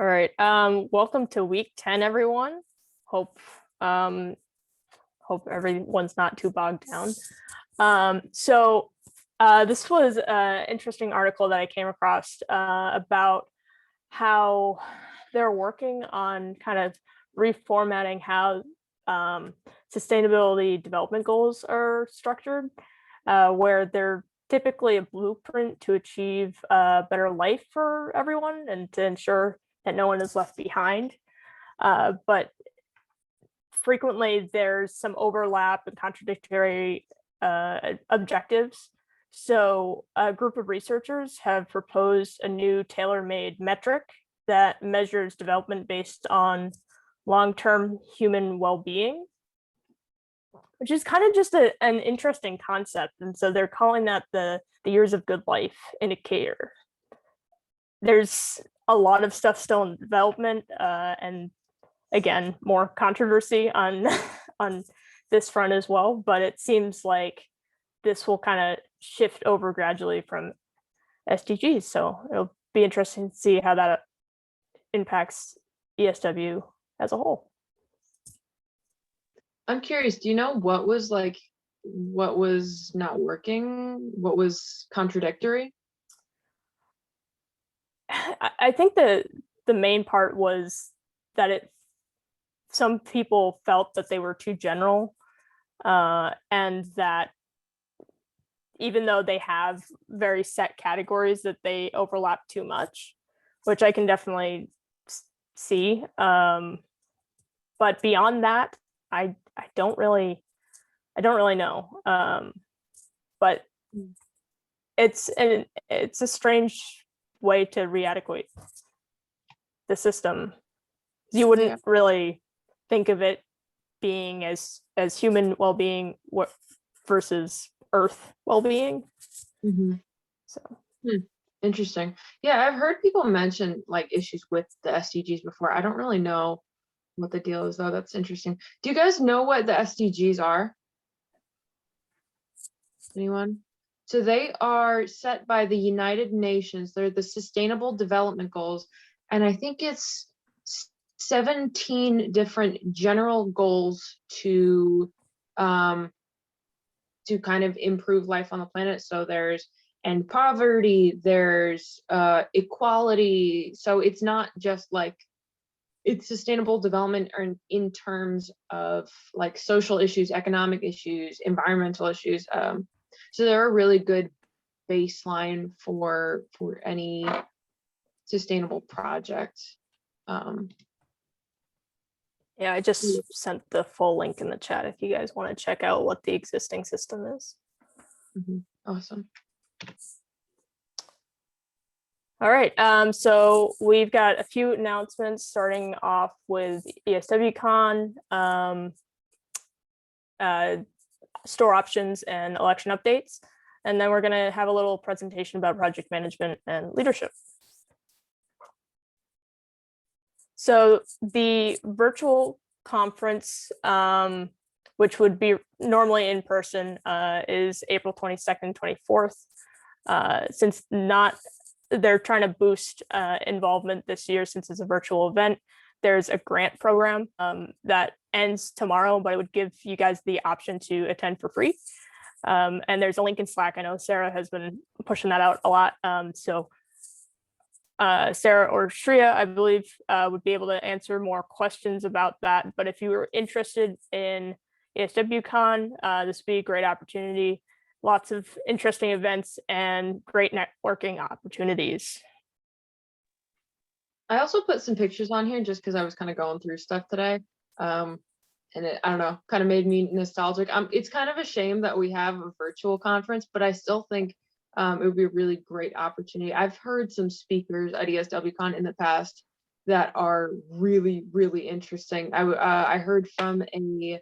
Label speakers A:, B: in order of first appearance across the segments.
A: All right. Welcome to week 10, everyone. Hope um hope everyone's not too bogged down. This was an interesting article that I came across about how they're working on kind of reformatting how sustainability development goals are structured, where they're typically a blueprint to achieve a better life for everyone and to ensure that no one is left behind. But frequently there's some overlap and contradictory objectives. So a group of researchers have proposed a new tailor-made metric that measures development based on long-term human well-being, which is kind of just an interesting concept. And so they're calling that the years of good life indicator. There's a lot of stuff still in development, and again, more controversy on on this front as well, but it seems like this will kind of shift over gradually from SDGs. So it'll be interesting to see how that impacts ESW as a whole.
B: I'm curious, do you know what was not working? What was contradictory?
A: I think the main part was that some people felt that they were too general, and that even though they have very set categories, that they overlap too much, which I can definitely see. But beyond that, I don't really know. But it's a strange way to readequate the system. You wouldn't really think of it being as human well-being versus Earth well-being.
B: Mm-hmm.
A: So
B: interesting. Yeah, I've heard people mention like issues with the SDGs before. I don't really know what the deal is though. That's interesting. Do you guys know what the SDGs are? Anyone? So they are set by the United Nations. They're the Sustainable Development Goals, and I think it's 17 different general goals to kind of improve life on the planet. So there's end poverty, there's equality. So it's not just like it's sustainable development or in terms of like social issues, economic issues, environmental issues. So they're a really good baseline for any sustainable project.
A: Yeah, I just sent the full link in the chat if you guys want to check out what the existing system is.
B: Mm-hmm. Awesome.
A: All right, so we've got a few announcements starting off with ESWCon, store options and election updates. And then we're going to have a little presentation about project management and leadership. So the virtual conference, which would be normally in person, is April 22nd, 24th. Since they're trying to boost involvement this year since it's a virtual event, there's a grant program that ends tomorrow, but it would give you guys the option to attend for free. And there's a link in Slack. I know Sarah has been pushing that out a lot. So Sarah or Shreya, I believe, would be able to answer more questions about that. But if you were interested in ESWCon, this would be a great opportunity. Lots of interesting events and great networking opportunities.
B: I also put some pictures on here just because I was kind of going through stuff today. And it, I don't know, kind of made me nostalgic. It's kind of a shame that we have a virtual conference, but I still think it would be a really great opportunity. I've heard some speakers at ESWCon in the past that are really, really interesting. I heard from a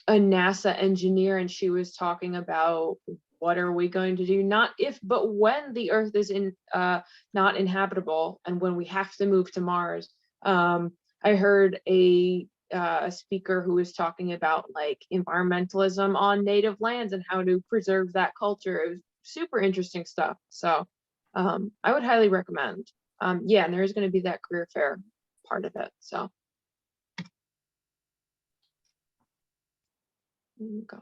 B: NASA engineer, and she was talking about what are we going to do, not if, but when the Earth is not inhabitable and when we have to move to Mars. I heard a speaker who was talking about like environmentalism on native lands and how to preserve that culture. It was super interesting stuff. So I would highly recommend. yeah, and there is going to be that career fair part of it. So there you go.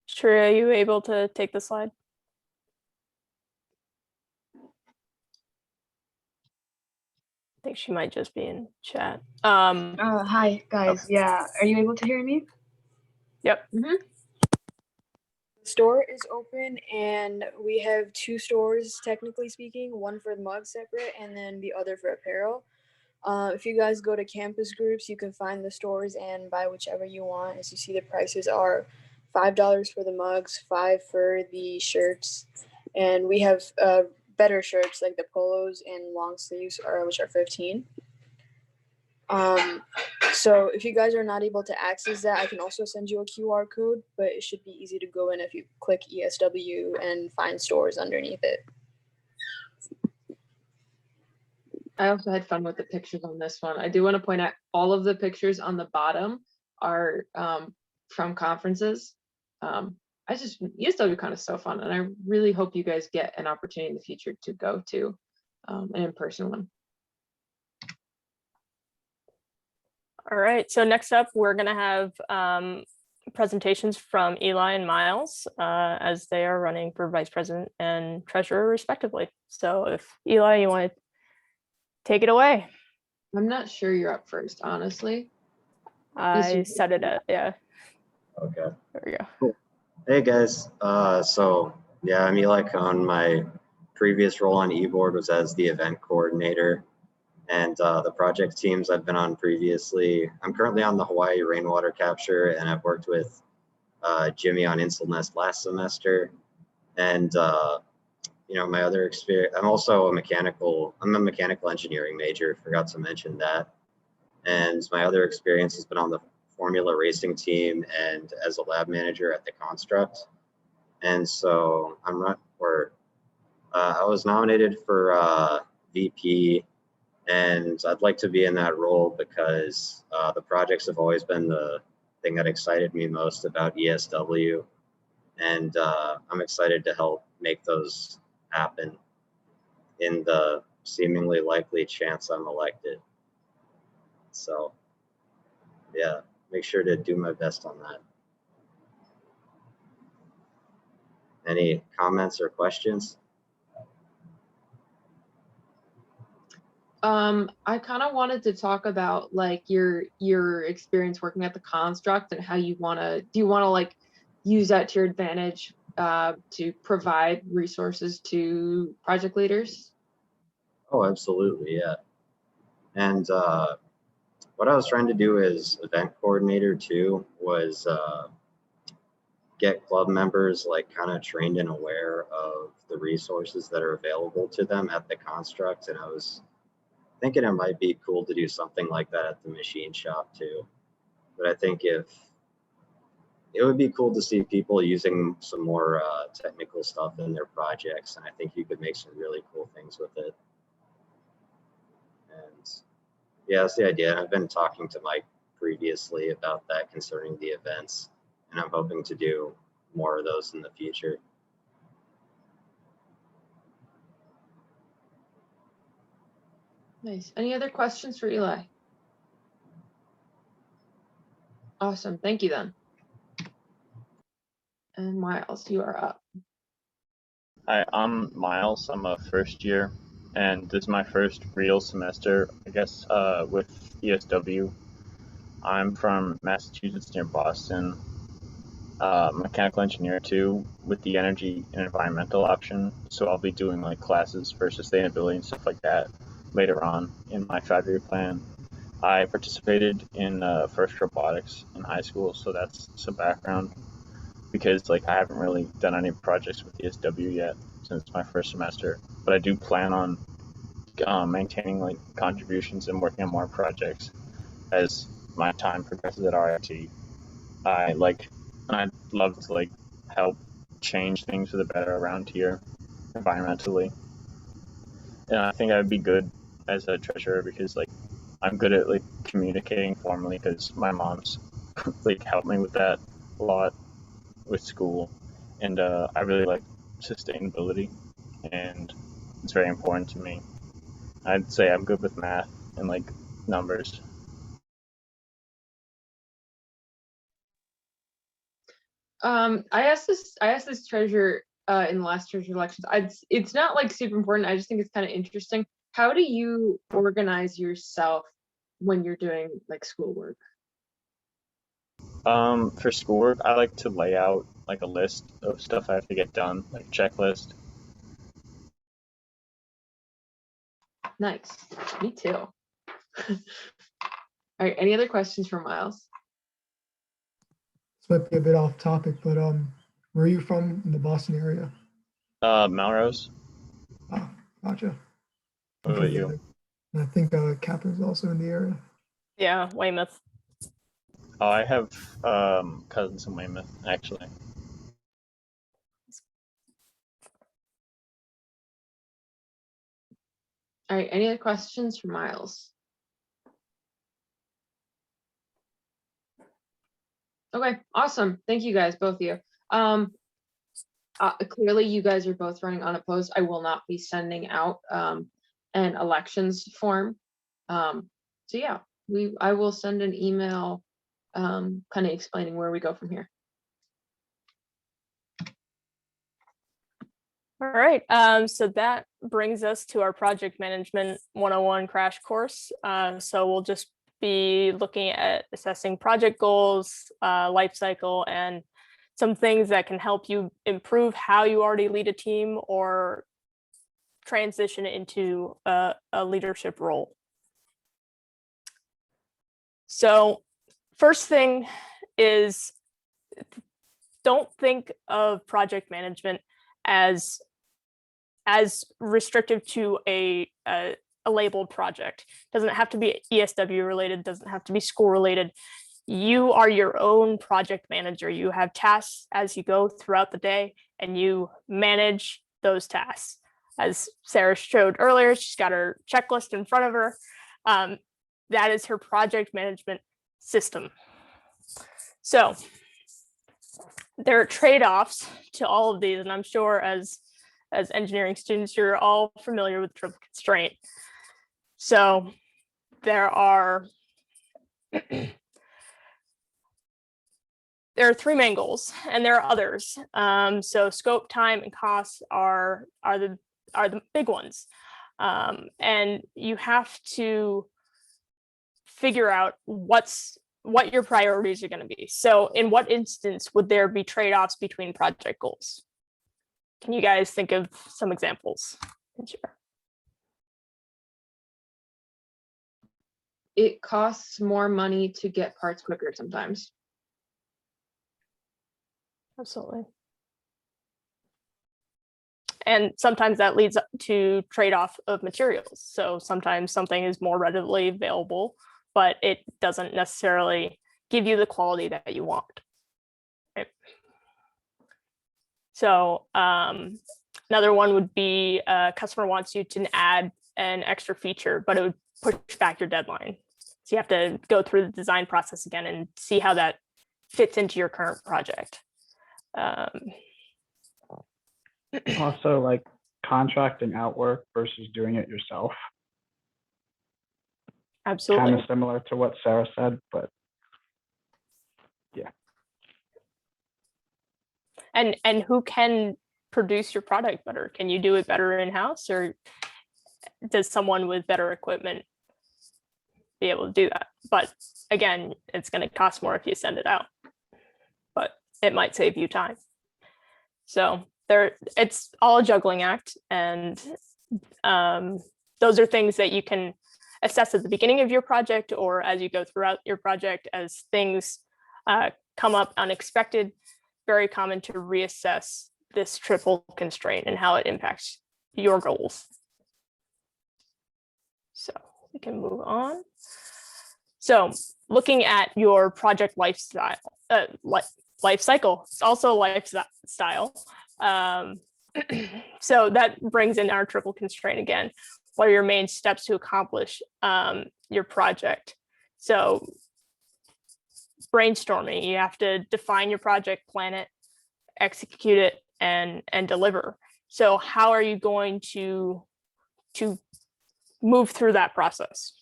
A: Shreya, are you able to take the slide? I think she might just be in chat.
C: Hi guys. Yeah, are you able to hear me?
A: Yep.
B: Mhm.
C: The store is open, and we have two stores, technically speaking. One for the mug separate, and then the other for apparel. If you guys go to campus groups, you can find the stores and buy whichever you want. As you see, the prices are $5 for the mugs, $5 for the shirts, and we have better shirts like the polos and long sleeves, which are 15. So if you guys are not able to access that, I can also send you a QR code, but it should be easy to go in if you click ESW and find stores underneath it.
B: I also had fun with the pictures on this one. I do want to point out all of the pictures on the bottom are from conferences. ESW kind of so fun, and I really hope you guys get an opportunity in the future to go to an in-person one.
A: All right, so next up, we're gonna have presentations from Eli and Miles as they are running for vice president and treasurer respectively. So if Eli, you want to take it away.
B: I'm not sure you're up first, honestly.
A: I set it at, yeah.
D: Okay.
A: There we go.
D: Cool. Hey guys. So yeah, I'm Eli Cohn. My previous role on eBoard was as the event coordinator, and the project teams I've been on previously. I'm currently on the Hawaii rainwater capture, and I've worked with Jimmy on Insel Nest last semester. And you know, my other experience, I'm a mechanical engineering major, forgot to mention that. And my other experience has been on the Formula racing team and as a lab manager at the Construct. And so I was nominated for VP, and I'd like to be in that role because the projects have always been the thing that excited me most about ESW. And I'm excited to help make those happen in the seemingly likely chance I'm elected. So yeah, make sure to do my best on that. Any comments or questions?
B: I kind of wanted to talk about like your experience working at the Construct and how do you want to like use that to your advantage to provide resources to project leaders?
D: Oh, absolutely, yeah. And what I was trying to do as event coordinator too was get club members like kind of trained and aware of the resources that are available to them at the Construct. And I was thinking it might be cool to do something like that at the machine shop too. But I think it would be cool to see people using some more technical stuff in their projects. And I think you could make some really cool things with it. And yeah, that's the idea. And I've been talking to Mike previously about that concerning the events, and I'm hoping to do more of those in the future.
B: Nice. Any other questions for Eli? Awesome. Thank you then. And Miles, you are up.
E: Hi, I'm Miles. I'm a first year, and this is my first real semester, I guess, with ESW. I'm from Massachusetts near Boston, mechanical engineer too, with the energy and environmental option. So I'll be doing like classes for sustainability and stuff like that later on in my 5-year plan. I participated in FIRST Robotics in high school, so that's some background. Because like I haven't really done any projects with ESW yet since my first semester, but I do plan on maintaining like contributions and working on more projects as my time progresses at RIT. I'd love to like help change things for the better around here environmentally, and I think I'd be good as a treasurer because like I'm good at like communicating formally because my mom's like helped me with that a lot with school, and I really like sustainability, and it's very important to me. I'd say I'm good with math and like numbers.
B: I asked this treasure in the last treasure elections. It's not like super important. I just think it's kind of interesting. How do you organize yourself when you're doing like schoolwork?
E: For schoolwork, I like to lay out like a list of stuff I have to get done, like checklist.
B: Nice. Me too. All right. Any other questions for Miles?
F: This might be a bit off topic, but where are you from in the Boston area?
E: Melrose.
F: Ah, gotcha.
E: What about you?
F: And I think Catherine's also in the area.
A: Yeah, Weymouth.
E: Oh, I have cousins in Weymouth, actually.
B: All right. Any other questions for Miles? Okay, awesome. Thank you guys, both of you. Clearly you guys are both running unopposed. I will not be sending out an elections form. So yeah, I will send an email kind of explaining where we go from here.
A: All right, so that brings us to our project management 101 crash course. So we'll just be looking at assessing project goals, life cycle, and some things that can help you improve how you already lead a team or transition into a leadership role. So first thing is, don't think of project management as restrictive to a labeled project. Doesn't have to be ESW related, doesn't have to be school related. You are your own project manager. You have tasks as you go throughout the day, and you manage those tasks. As Sarah showed earlier, she's got her checklist in front of her. That is her project management system. So there are trade-offs to all of these, and I'm sure as engineering students, you're all familiar with triple constraint. So there are three main goals, and there are others. So scope, time, and costs are the big ones, and you have to figure out what your priorities are going to be. So in what instance would there be trade-offs between project goals? Can you guys think of some examples? Sure.
B: It costs more money to get parts quicker sometimes.
A: Absolutely. And sometimes that leads to trade-off of materials. So sometimes something is more readily available, but it doesn't necessarily give you the quality that you want. Right? So another one would be a customer wants you to add an extra feature, but it would push back your deadline. So you have to go through the design process again and see how that fits into your current project.
G: Also, like contracting out work versus doing it yourself.
A: Absolutely.
G: Kind of similar to what Sarah said, but yeah.
A: And who can produce your product better? Can you do it better in-house, or does someone with better equipment be able to do that? But again, it's going to cost more if you send it out, but it might save you time. So it's all a juggling act, and those are things that you can assess at the beginning of your project or as you go throughout your project as things come up unexpected. Very common to reassess this triple constraint and how it impacts your goals. So we can move on. So looking at your project life cycle, it's also lifestyle. So that brings in our triple constraint again. What are your main steps to accomplish your project? So brainstorming, you have to define your project, plan it, execute it and deliver. So how are you going to move through that process?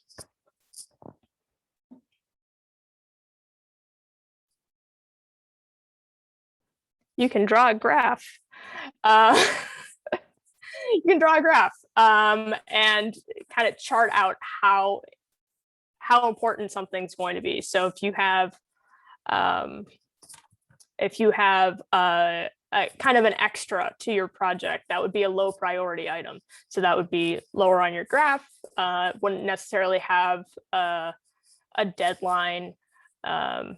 A: You can draw a graph. You can draw a graph and kind of chart out how important something's going to be. So if you have a kind of an extra to your project, that would be a low priority item. So that would be lower on your graph, wouldn't necessarily have a deadline. And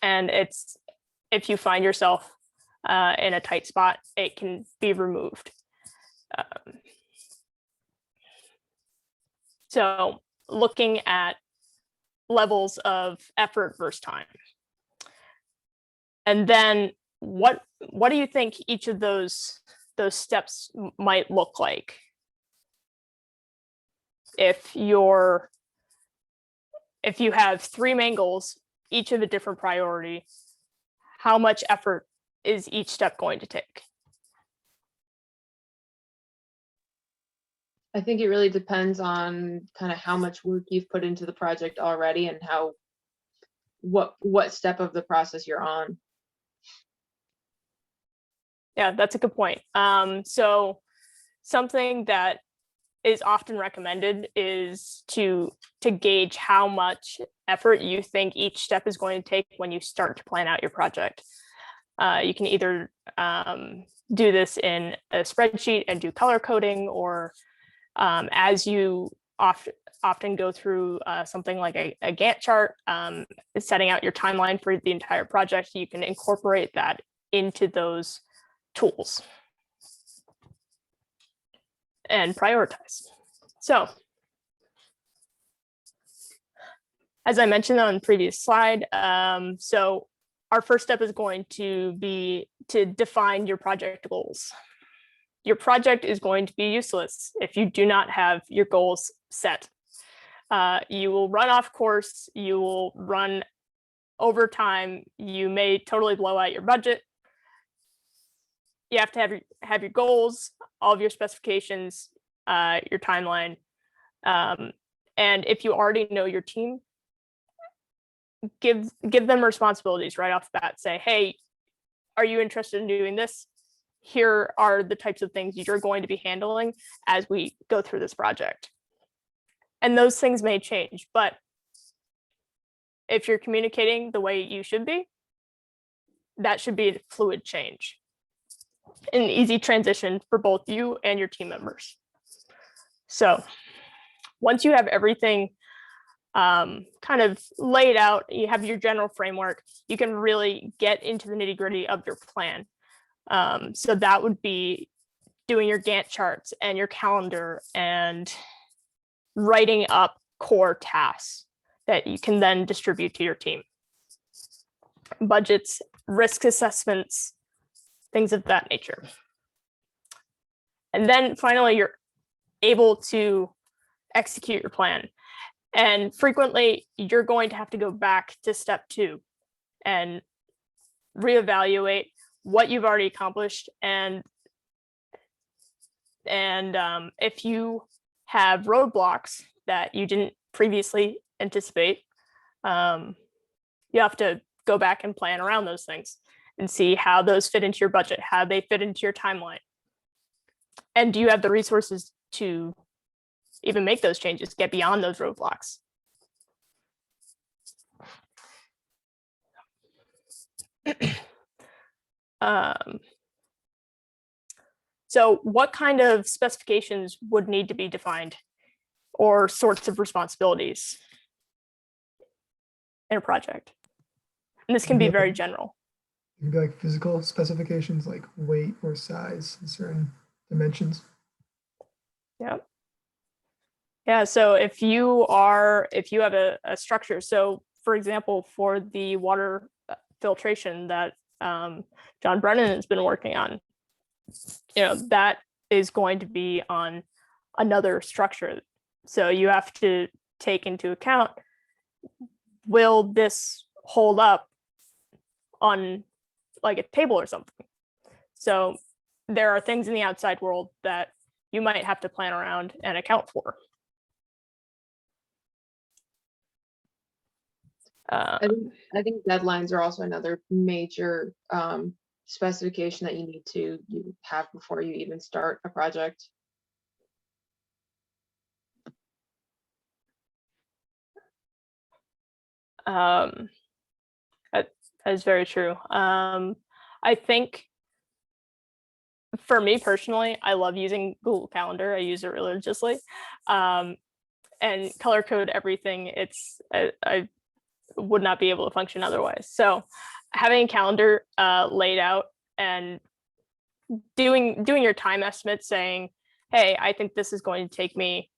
A: it's, if you find yourself in a tight spot, it can be removed. So looking at levels of effort versus time. And then what do you think each of those steps might look like? If you have 3 main goals, each of a different priority, how much effort is each step going to take?
B: I think it really depends on kind of how much work you've put into the project already and what step of the process you're on.
A: Yeah, that's a good point. So something that is often recommended is to gauge how much effort you think each step is going to take when you start to plan out your project. You can either do this in a spreadsheet and do color coding, or as you often go through something like a Gantt chart, setting out your timeline for the entire project, you can incorporate that into those tools and prioritize. So as I mentioned on the previous slide, so our first step is going to be to define your project goals. Your project is going to be useless if you do not have your goals set. You will run off course, you will run over time, you may totally blow out your budget. You have to have your goals, all of your specifications, your timeline. And if you already know your team, give them responsibilities right off the bat. Say, hey, are you interested in doing this? Here are the types of things you're going to be handling as we go through this project. And those things may change, but if you're communicating the way you should be, that should be a fluid change, an easy transition for both you and your team members. So once you have everything kind of laid out, you have your general framework, you can really get into the nitty-gritty of your plan. So that would be doing your Gantt charts and your calendar and writing up core tasks that you can then distribute to your team. Budgets, risk assessments, things of that nature. And then finally, you're able to execute your plan. And frequently, you're going to have to go back to step 2 and reevaluate what you've already accomplished. And if you have roadblocks that you didn't previously anticipate, you have to go back and plan around those things and see how those fit into your budget, how they fit into your timeline. And do you have the resources to even make those changes, get beyond those roadblocks? So what kind of specifications would need to be defined, or sorts of responsibilities in a project? And this can be very general.
F: It can be like physical specifications like weight or size in certain dimensions.
A: Yeah. Yeah, so if you have a structure, so for example, for the water filtration that John Brennan has been working on, that is going to be on another structure. So you have to take into account, will this hold up on like a table or something? So there are things in the outside world that you might have to plan around and account for.
B: I think deadlines are also another major specification that you have before you even start a project.
A: That is very true. I think for me personally, I love using Google Calendar. I use it religiously, and color code everything. I would not be able to function otherwise. So having a calendar laid out and doing your time estimates, saying, hey, I think this is going to take me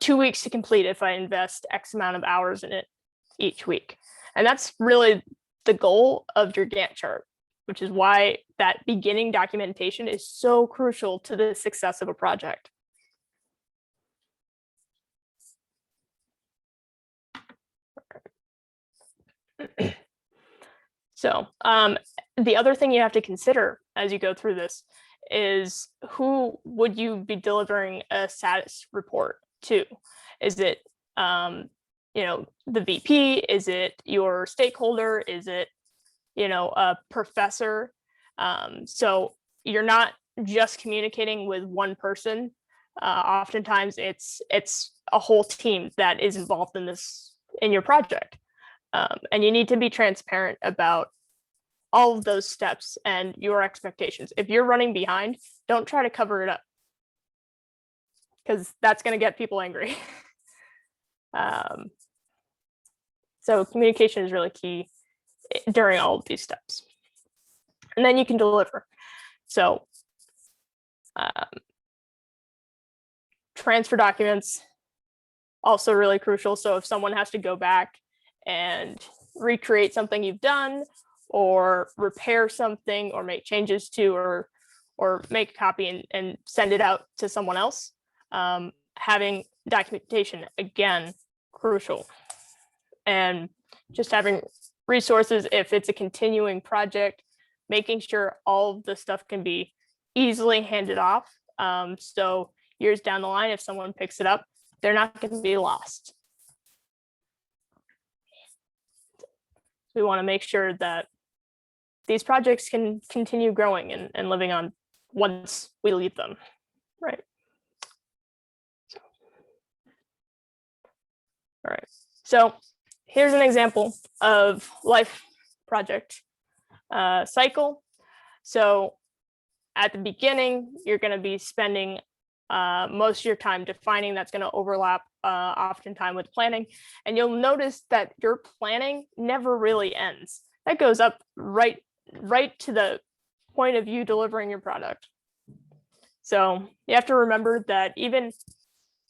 A: 2 weeks to complete if I invest X amount of hours in it each week. And that's really the goal of your Gantt chart, which is why that beginning documentation is so crucial to the success of a project. So the other thing you have to consider as you go through this is, who would you be delivering a status report to? Is it the VP? Is it your stakeholder? Is it a professor? So you're not just communicating with one person. Oftentimes it's a whole team that is involved in your project. And you need to be transparent about all of those steps and your expectations. If you're running behind, don't try to cover it up, because that's going to get people angry. So communication is really key during all of these steps. And then you can deliver. So transfer documents, also really crucial. So if someone has to go back and recreate something you've done, or repair something, or make changes to, or make a copy and send it out to someone else, having documentation, again, crucial. And just having resources, if it's a continuing project, making sure all of the stuff can be easily handed off. So years down the line, if someone picks it up, they're not going to be lost. We want to make sure that these projects can continue growing and living on once we leave them, right? So, all right, so here's an example of life project cycle. So at the beginning, you're going to be spending most of your time defining. That's going to overlap oftentimes with planning. And you'll notice that your planning never really ends. That goes up right to the point of you delivering your product. So you have to remember that even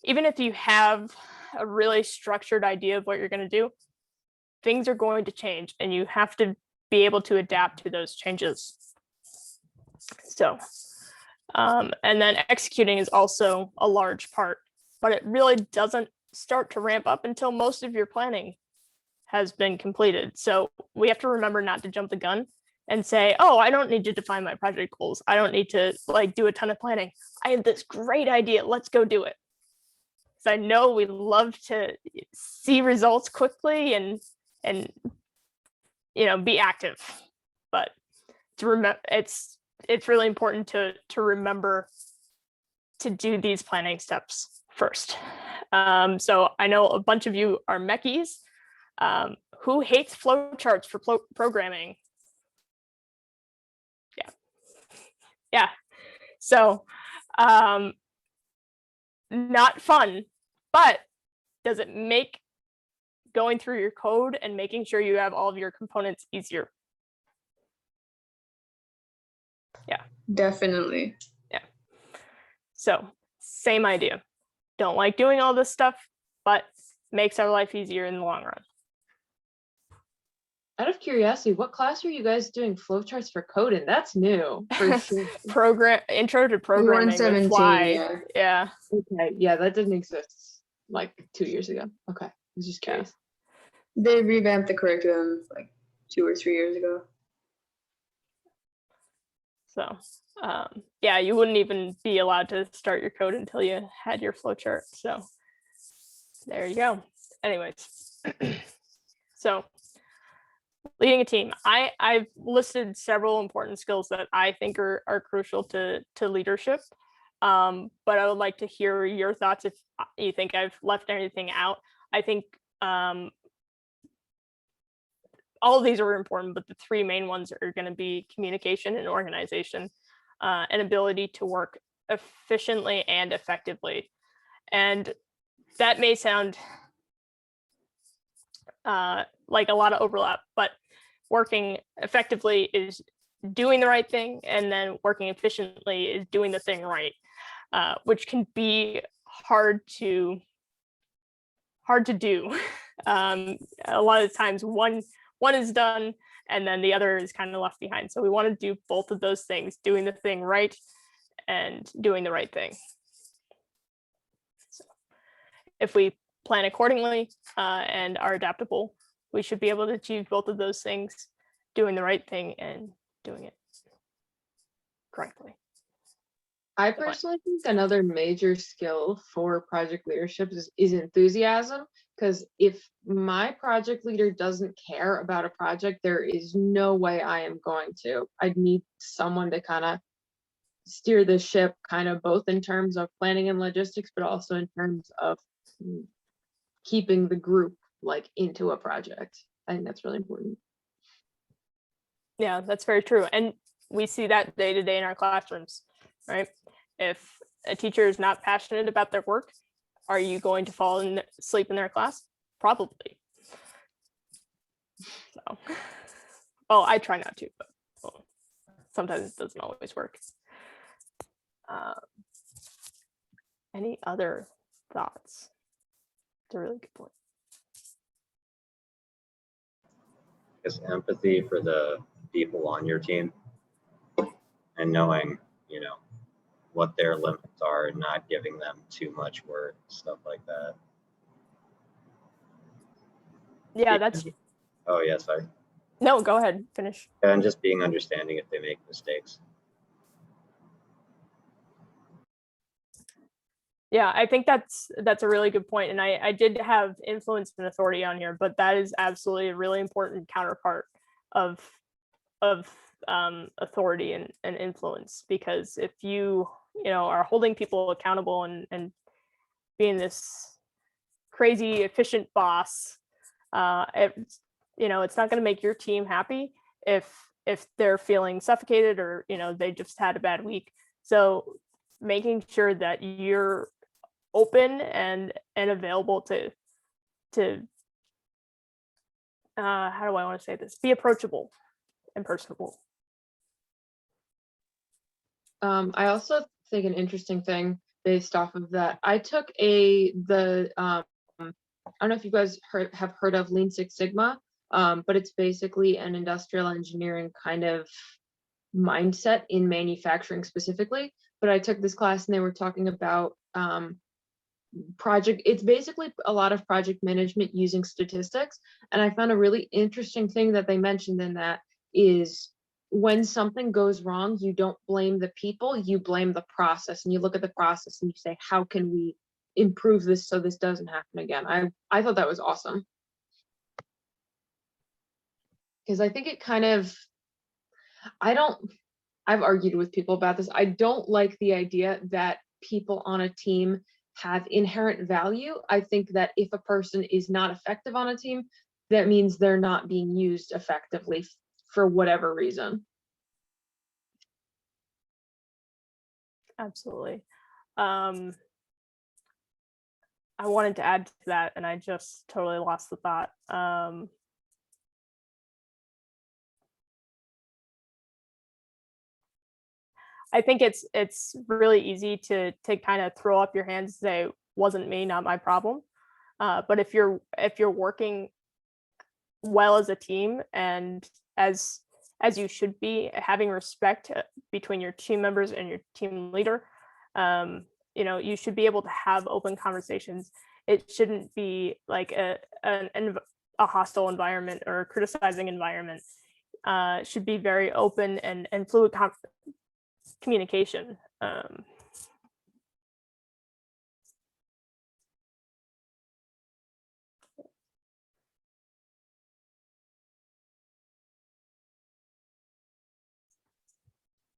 A: if you have a really structured idea of what you're going to do, things are going to change, and you have to be able to adapt to those changes. So, and then executing is also a large part, but it really doesn't start to ramp up until most of your planning has been completed. So we have to remember not to jump the gun and say, oh, I don't need to define my project goals. I don't need to do a ton of planning. I have this great idea. Let's go do it. So I know we love to see results quickly and be active, but to remember, it's really important to remember to do these planning steps first. So I know a bunch of you are mechies. Who hates flowcharts for programming? Yeah. So not fun, but does it make going through your code and making sure you have all of your components easier? Yeah.
C: Definitely.
A: Yeah. So same idea. Don't like doing all this stuff, but makes our life easier in the long run.
B: Out of curiosity, what class are you guys doing flowcharts for code in? That's new for sure.
A: Intro to programming with
C: 117,
A: Fly. Yeah.
B: Okay, yeah, that didn't exist like 2 years ago. Okay, I was just curious.
C: They revamped the curriculum like 2 or 3 years ago.
A: So yeah, you wouldn't even be allowed to start your code until you had your flowchart. So there you go. Anyways, so leading a team. I've listed several important skills that I think are crucial to leadership. But I would like to hear your thoughts if you think I've left anything out. I think all of these are important, but the three main ones are going to be communication and organization, and ability to work efficiently and effectively. And that may sound like a lot of overlap, but working effectively is doing the right thing, and then working efficiently is doing the thing right, which can be hard to do. A lot of times one is done and then the other is kind of left behind. So we want to do both of those things, doing the thing right and doing the right thing. So if we plan accordingly and are adaptable, we should be able to achieve both of those things, doing the right thing and doing it correctly.
B: I personally think another major skill for project leadership is enthusiasm, because if my project leader doesn't care about a project, there is no way I am going to. I'd need someone to kind of steer the ship, kind of both in terms of planning and logistics, but also in terms of keeping the group like into a project. I think that's really important.
A: Yeah, that's very true. And we see that day to day in our classrooms, right? If a teacher is not passionate about their work, are you going to fall asleep in their class? Probably. So, well, I try not to, but well, sometimes it doesn't always work. Any other thoughts? It's a really good point.
D: Is empathy for the people on your team and knowing, you know, what their limits are and not giving them too much work, stuff like that.
A: Yeah, that's.
D: Oh, yeah, sorry.
A: No, go ahead, finish.
D: And just being understanding if they make mistakes.
A: Yeah, I think that's a really good point. And I did have influence and authority on here, but that is absolutely a really important counterpart of authority and influence, because if you are holding people accountable and being this crazy efficient boss, it's not going to make your team happy if they're feeling suffocated or they just had a bad week. So making sure that you're open and available to how do I want to say this? Be approachable and personable.
B: I also think an interesting thing based off of that, I took I don't know if you guys have heard of Lean Six Sigma, but it's basically an industrial engineering kind of mindset in manufacturing specifically. But I took this class and they were talking about it's basically a lot of project management using statistics. And I found a really interesting thing that they mentioned in that is when something goes wrong, you don't blame the people, you blame the process, and you look at the process and you say, how can we improve this so this doesn't happen again? I thought that was awesome. Because I think it kind of, I've argued with people about this. I don't like the idea that people on a team have inherent value. I think that if a person is not effective on a team, that means they're not being used effectively for whatever reason.
A: Absolutely. I wanted to add to that and I just totally lost the thought. I think it's really easy to kind of throw up your hands and say, wasn't me, not my problem. But if you're working well as a team and as you should be, having respect between your team members and your team leader, you should be able to have open conversations. It shouldn't be like a hostile environment or criticizing environment. Should be very open and fluid communication.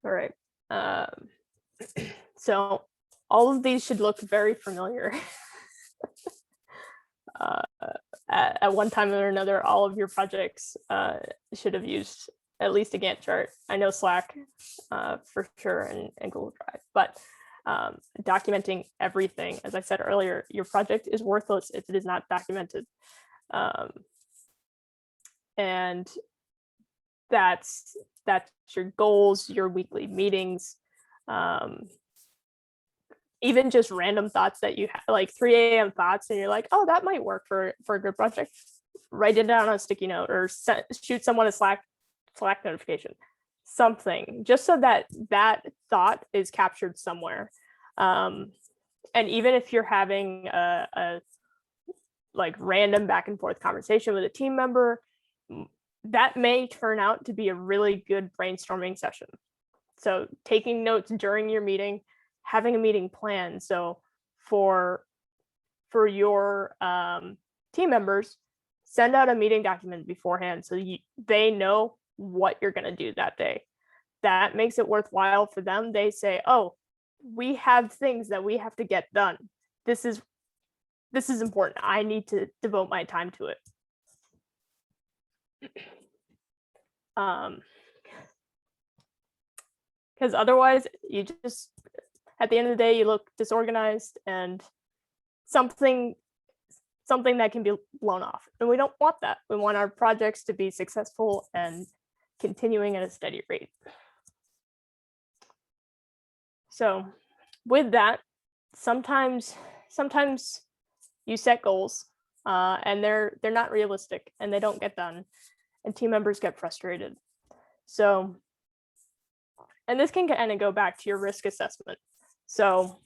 A: All right. So all of these should look very familiar. At one time or another, all of your projects should have used at least a Gantt chart. I know Slack for sure and Google Drive, but documenting everything, as I said earlier, your project is worthless if it is not documented. And that's your goals, your weekly meetings, even just random thoughts that you have, like 3 a.m. thoughts, and you're like, oh, that might work for a good project. Write it down on a sticky note or shoot someone a Slack notification, something, just so that that thought is captured somewhere. And even if you're having a like random back and forth conversation with a team member, that may turn out to be a really good brainstorming session. So taking notes during your meeting, having a meeting plan. So for your team members, send out a meeting document beforehand so they know what you're going to do that day. That makes it worthwhile for them. They say, oh, we have things that we have to get done. This is important. I need to devote my time to it. Because otherwise you just, at the end of the day, you look disorganized and something that can be blown off. And we don't want that. We want our projects to be successful and continuing at a steady rate. So with that, sometimes you set goals and they're not realistic and they don't get done and team members get frustrated. So, and this can kind of go back to your risk assessment. So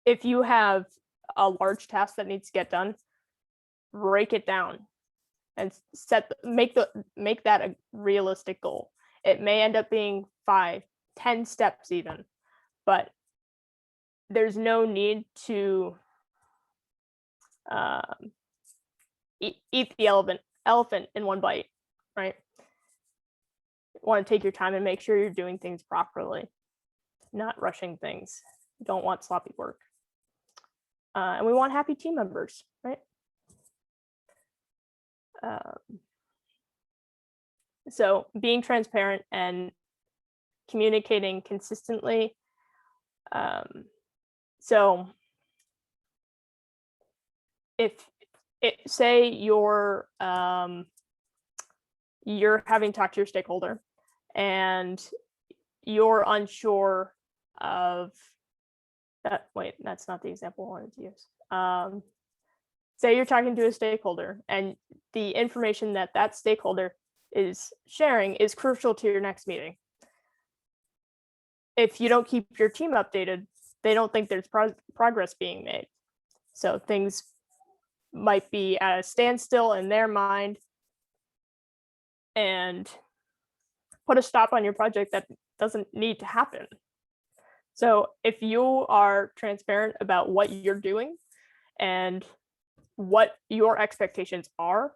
A: if you have a large task that needs to get done, break it down and make that a realistic goal. It may end up being 5, 10 steps even, but there's no need to eat the elephant in one bite, right? You want to take your time and make sure you're doing things properly, not rushing things. You don't want sloppy work. And we want happy team members, right? So being transparent and communicating consistently. So if say you're having talked to your stakeholder and you're unsure of that, wait, that's not the example I wanted to use. Say you're talking to a stakeholder and the information that stakeholder is sharing is crucial to your next meeting. If you don't keep your team updated, they don't think there's progress being made. So things might be at a standstill in their mind and put a stop on your project that doesn't need to happen. So if you are transparent about what you're doing and what your expectations are,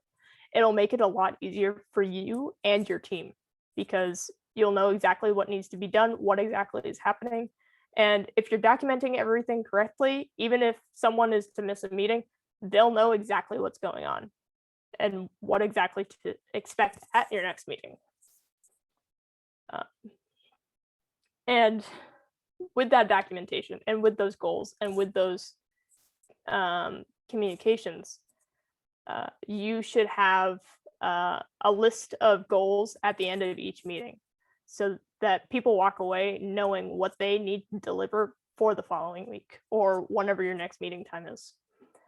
A: it'll make it a lot easier for you and your team because you'll know exactly what needs to be done, what exactly is happening. And if you're documenting everything correctly, even if someone is to miss a meeting, they'll know exactly what's going on and what exactly to expect at your next meeting. And with that documentation and with those goals and with those communications, you should have a list of goals at the end of each meeting so that people walk away knowing what they need to deliver for the following week or whenever your next meeting time is.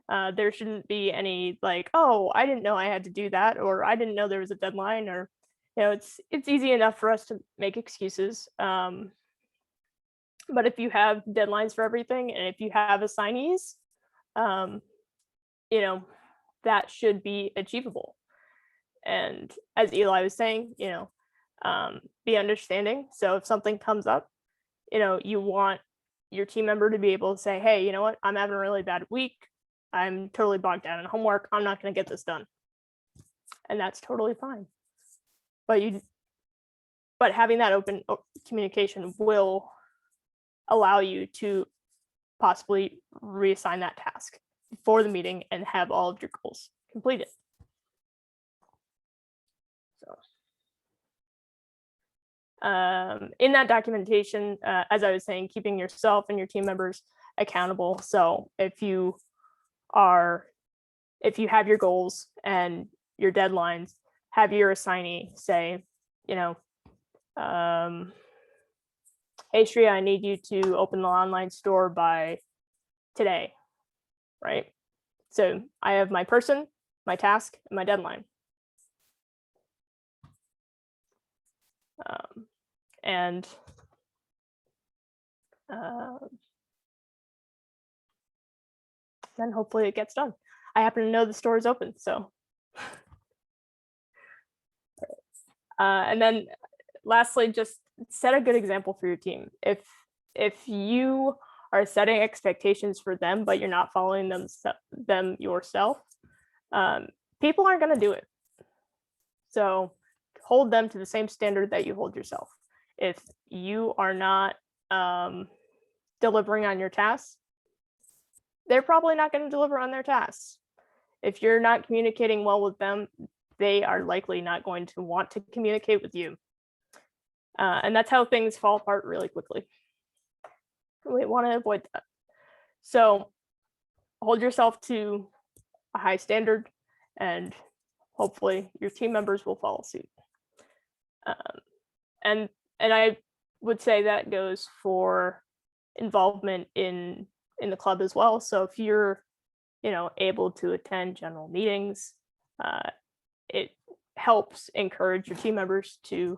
A: There shouldn't be any like, oh, I didn't know I had to do that, or I didn't know there was a deadline, or, you know, it's easy enough for us to make excuses. But if you have deadlines for everything and if you have assignees, you know, that should be achievable. And as Eli was saying, you know, be understanding. So if something comes up, you want your team member to be able to say, hey, you know what, I'm having a really bad week. I'm totally bogged down in homework. I'm not going to get this done. And that's totally fine. But having that open communication will allow you to possibly reassign that task for the meeting and have all of your goals completed. So in that documentation, as I was saying, keeping yourself and your team members accountable. So if you have your goals and your deadlines, have your assignee say, hey, Shreya, I need you to open the online store by today, right? So I have my person, my task, and my deadline. And then hopefully it gets done. I happen to know the store is open, so. And then lastly, just set a good example for your team. If you are setting expectations for them, but you're not following them yourself, people aren't going to do it. So hold them to the same standard that you hold yourself. If you are not delivering on your tasks, they're probably not going to deliver on their tasks. If you're not communicating well with them, they are likely not going to want to communicate with you. And that's how things fall apart really quickly. We want to avoid that. So hold yourself to a high standard, and hopefully your team members will follow suit. And I would say that goes for involvement in the club as well. So if you're able to attend general meetings, it helps encourage your team members to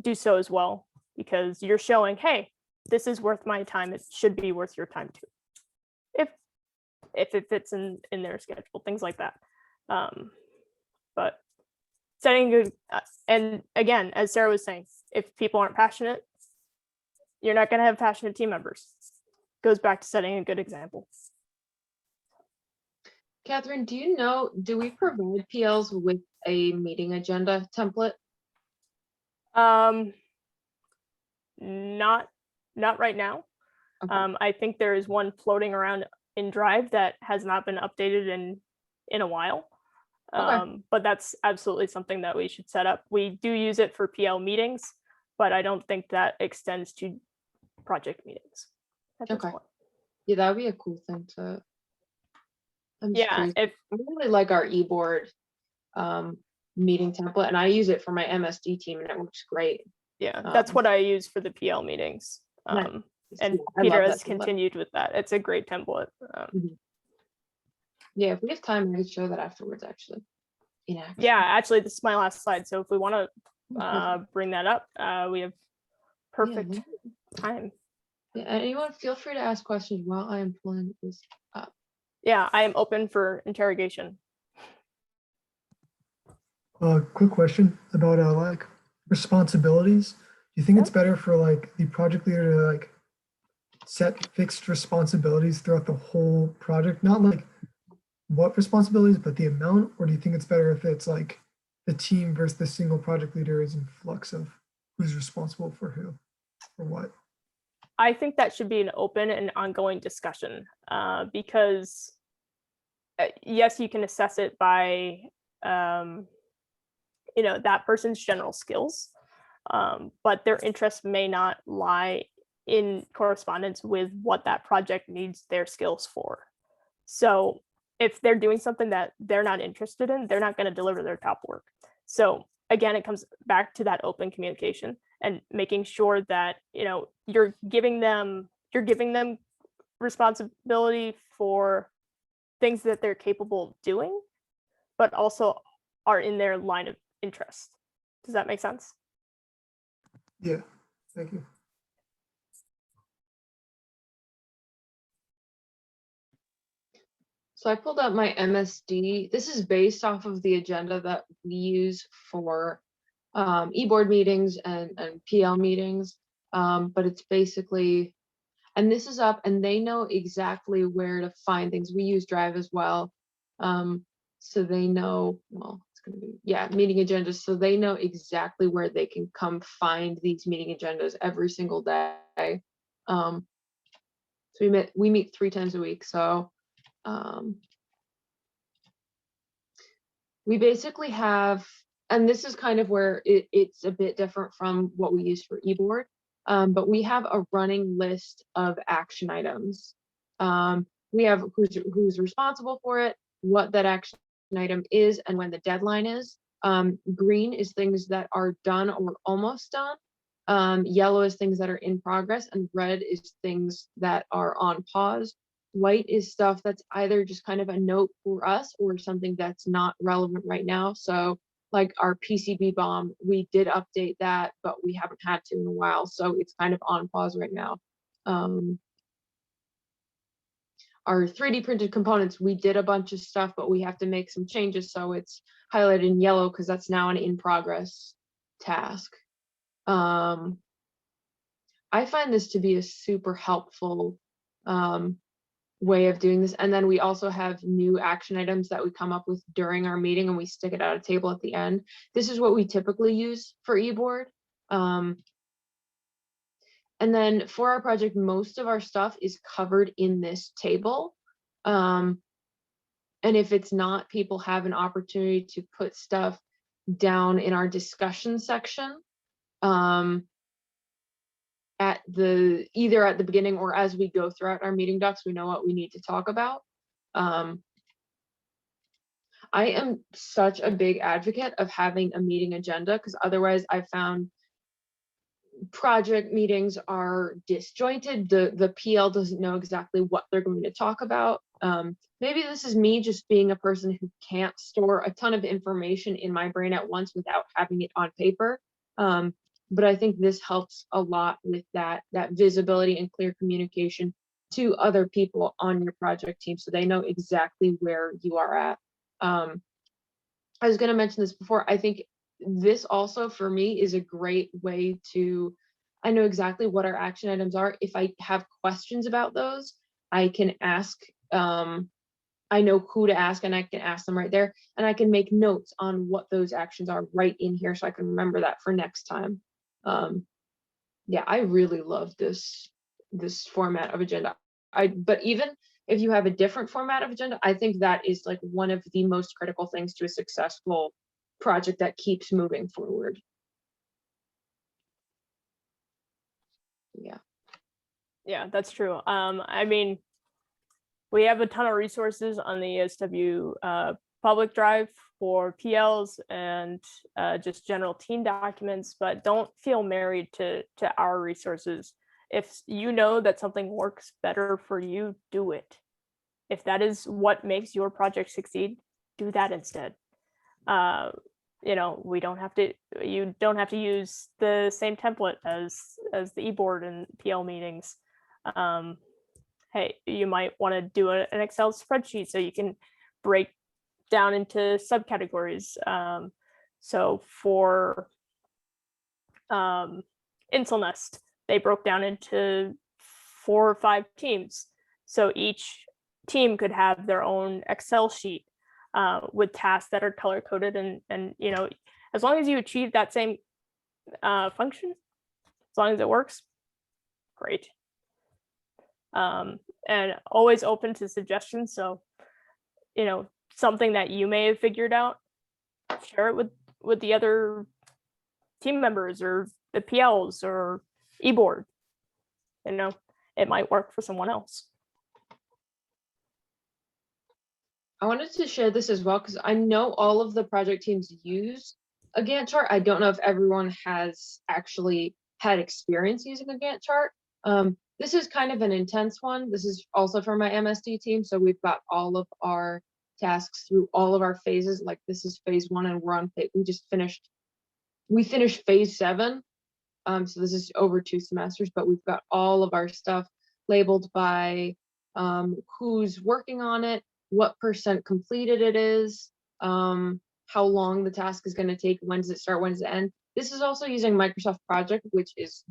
A: do so as well, because you're showing, hey, this is worth my time. It should be worth your time too, if it fits in their schedule, things like that. But setting good, and again, as Sarah was saying, if people aren't passionate, you're not going to have passionate team members. Goes back to setting a good example.
B: Catherine, do we provide PLs with a meeting agenda template?
A: Not right now.
B: Okay.
A: I think there is one floating around in Drive that has not been updated in a while.
B: Okay.
A: But that's absolutely something that we should set up. We do use it for PL meetings, but I don't think that extends to project meetings at this
B: Okay.
A: point.
B: Yeah, that would be a cool thing to. I'm just
A: Yeah,
B: curious.
A: if
B: I really like our eBoard meeting template, and I use it for my MSD team, and it works great.
A: yeah, that's what I use for the PL meetings.
B: Nice.
A: And
B: Yeah, I
A: Peter
B: love
A: has
B: that template.
A: continued with that. It's a great template.
B: Yeah, if we have time, I could show that afterwards, actually. In action.
A: Yeah, actually, this is my last slide. So if we want to
B: Perfect.
A: bring that up, we have perfect
B: Yeah,
A: time.
B: yeah, anyone feel free to ask questions while I am pulling this up.
A: Yeah, I am open for interrogation.
F: Quick question about like responsibilities. Do you think it's better for like the project leader to like set fixed responsibilities throughout the whole project? Not like what responsibilities, but the amount? Or do you think it's better if it's like the team versus the single project leader is in flux of who's responsible for who or what?
A: I think that should be an open and ongoing discussion, because yes, you can assess it by that person's general skills, but their interests may not lie in correspondence with what that project needs their skills for. So if they're doing something that they're not interested in, they're not going to deliver their top work. So again, it comes back to that open communication and making sure that you're giving them responsibility for things that they're capable of doing, but also are in their line of interest. Does that make sense?
F: Yeah, thank you.
B: So I pulled up my MSD. This is based off of the agenda that we use for e-board meetings and PL meetings. But it's basically, and this is up and they know exactly where to find things. We use Drive as well. So they know, well, it's going to be, yeah, meeting agendas. So they know exactly where they can come find these meeting agendas every single day. So we meet 3 times a week. So we basically have, and this is kind of where it's a bit different from what we use for eBoard, but we have a running list of action items. We have who's responsible for it, what that action item is, and when the deadline is. Green is things that are done or almost done. Yellow is things that are in progress, and red is things that are on pause. White is stuff that's either just kind of a note for us or something that's not relevant right now. So like our PCB bomb, we did update that, but we haven't had to in a while. So it's kind of on pause right now. Our 3D printed components, we did a bunch of stuff, but we have to make some changes. So it's highlighted in yellow because that's now an in progress task. I find this to be a super helpful way of doing this. And then we also have new action items that we come up with during our meeting and we stick it at a table at the end. This is what we typically use for eBoard. And then for our project, most of our stuff is covered in this table. And if it's not, people have an opportunity to put stuff down in our discussion section. Either at the beginning or as we go throughout our meeting docs, we know what we need to talk about. I am such a big advocate of having a meeting agenda because otherwise I found project meetings are disjointed. The PL doesn't know exactly what they're going to talk about. Maybe this is me just being a person who can't store a ton of information in my brain at once without having it on paper. But I think this helps a lot with that visibility and clear communication to other people on your project team so they know exactly where you are at. I was going to mention this before. I think this also for me is a great way to, I know exactly what our action items are. If I have questions about those, I can ask, I know who to ask and I can ask them right there, and I can make notes on what those actions are right in here so I can remember that for next time. Yeah, I really love this format of agenda. But even if you have a different format of agenda, I think that is like one of the most critical things to a successful project that keeps moving forward.
A: Yeah, that's true. I mean, we have a ton of resources on the ESW public drive for PLs and just general team documents, but don't feel married to our resources. If you know that something works better for you, do it. If that is what makes your project succeed, do that instead. You know, you don't have to use the same template as the eBoard and PL meetings. Hey, you might want to do an Excel spreadsheet so you can break down into subcategories. So for InselNest, they broke down into 4 or 5 teams. So each team could have their own Excel sheet with tasks that are color coded, and you know, as long as you achieve that same function, as long as it works, great. And always open to suggestions. So, you know, something that you may have figured out, share it with the other team members or the PLs or eBoard. You know, it might work for someone else.
B: I wanted to share this as well because I know all of the project teams use a Gantt chart. I don't know if everyone has actually had experience using a Gantt chart. This is kind of an intense one. This is also for my MSD team. So we've got all of our tasks through all of our phases. Like this is phase 1 and we're on phase, we finished phase 7. So this is over 2 semesters, but we've got all of our stuff labeled by who's working on it, what % completed it is. how long the task is going to take, when does it start, when does it end. This is also using Microsoft Project, which is,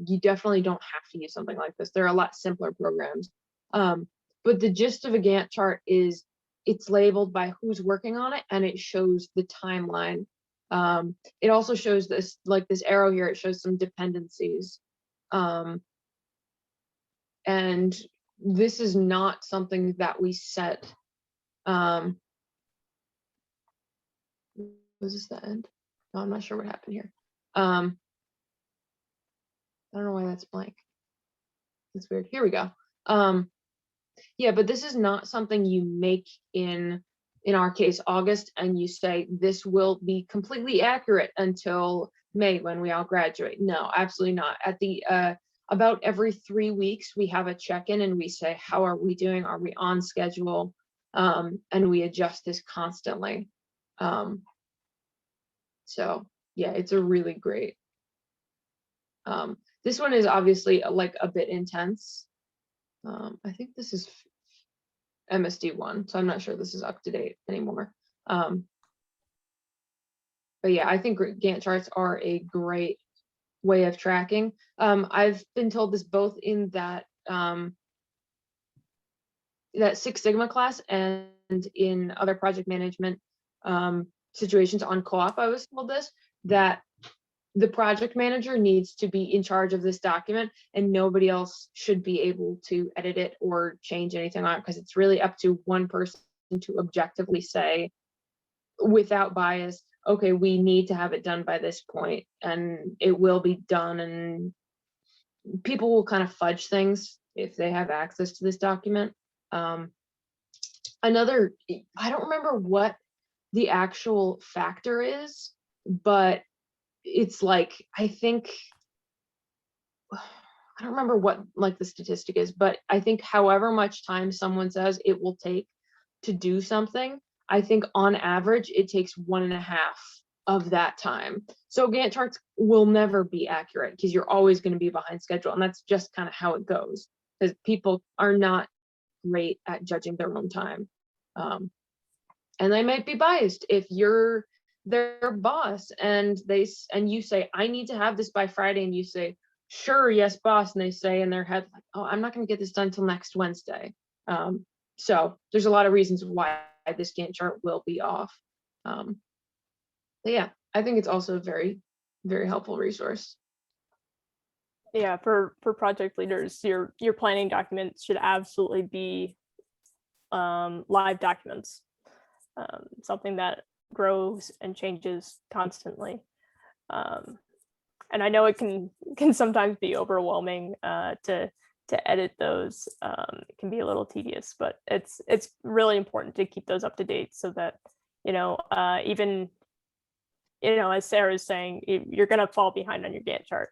B: you definitely don't have to use something like this. There are a lot simpler programs. But the gist of a Gantt chart is it's labeled by who's working on it, and it shows the timeline. It also shows this, like this arrow here, it shows some dependencies. And this is not something that we set. Was this the end? No, I'm not sure what happened here. I don't know why that's blank. It's weird. Here we go. Yeah, but this is not something you make in our case, August, and you say this will be completely accurate until May when we all graduate. No, absolutely not. At the about every 3 weeks, we have a check-in and we say, how are we doing? Are we on schedule? And we adjust this constantly. So yeah, it's a really great. This one is obviously like a bit intense. I think this is MSD1, so I'm not sure this is up to date anymore. But yeah, I think Gantt charts are a great way of tracking. I've been told this both in that that Six Sigma class and in other project management situations on co-op. I was told this, that the project manager needs to be in charge of this document and nobody else should be able to edit it or change anything on it, because it's really up to one person to objectively say without bias, okay, we need to have it done by this point and it will be done. And people will kind of fudge things if they have access to this document. Another, I don't remember what the actual factor is, but it's like, I think, I don't remember what like the statistic is, but I think however much time someone says it will take to do something, I think on average it takes 1.5 of that time. So Gantt charts will never be accurate because you're always going to be behind schedule, and that's just kind of how it goes, because people are not great at judging their own time. And they might be biased if you're their boss and you say, I need to have this by Friday, and you say, sure, yes, boss, and they say in their head, like, oh, I'm not going to get this done till next Wednesday. So there's a lot of reasons why this Gantt chart will be off. But yeah, I think it's also a very, very helpful resource.
A: Yeah, for project leaders, your planning documents should absolutely be live documents, something that grows and changes constantly. And I know it can sometimes be overwhelming to edit those. It can be a little tedious, but it's really important to keep those up to date so that, even, as Sarah is saying, you're going to fall behind on your Gantt chart.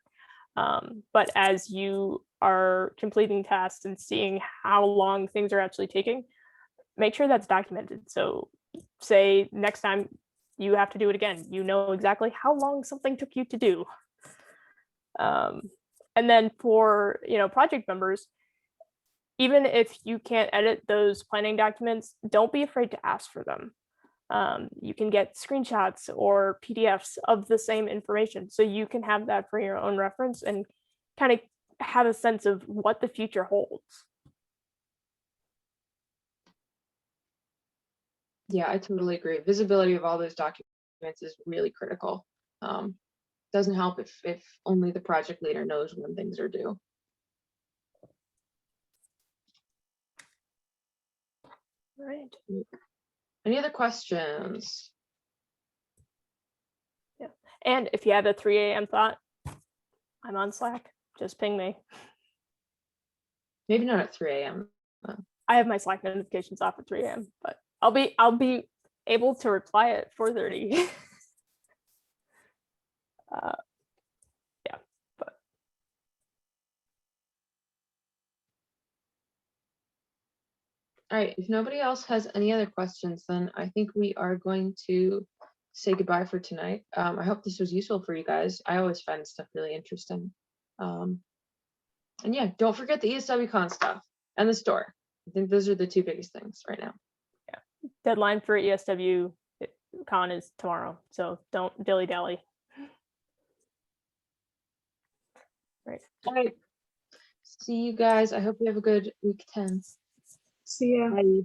A: But as you are completing tasks and seeing how long things are actually taking, make sure that's documented. So say next time you have to do it again, you know exactly how long something took you to do. And then for, project members, even if you can't edit those planning documents, don't be afraid to ask for them. You can get screenshots or PDFs of the same information, so you can have that for your own reference and kind of have a sense of what the future holds.
B: Yeah, I totally agree. Visibility of all those documents is really critical. Doesn't help if only the project leader knows when things are due.
A: All right.
B: Any other questions?
A: Yeah. And if you have a 3 a.m. thought, I'm on Slack. Just ping me.
B: Maybe not at 3 a.m.
A: I have my Slack notifications off at 3 a.m., but I'll be able to reply at 4:30. Yeah, but
B: all right, if nobody else has any other questions, then I think we are going to say goodbye for tonight. I hope this was useful for you guys. I always find stuff really interesting. And yeah, don't forget the ESWCon stuff and the store. I think those are the two biggest things right now.
A: yeah, deadline for ESW con is tomorrow, so don't dilly dally. Right.
B: All right. See you guys. I hope you have a good week 10.
H: See ya.
B: Bye.